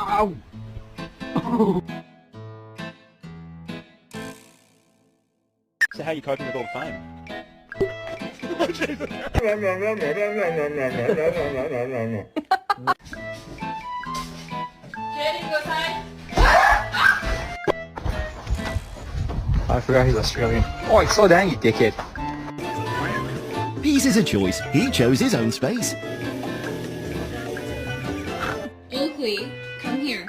So how are you coping with all the fame? I forgot he's Australian. Oh, slow down, you dickhead. Peace is a choice. He chose his own space. Oakley, come here.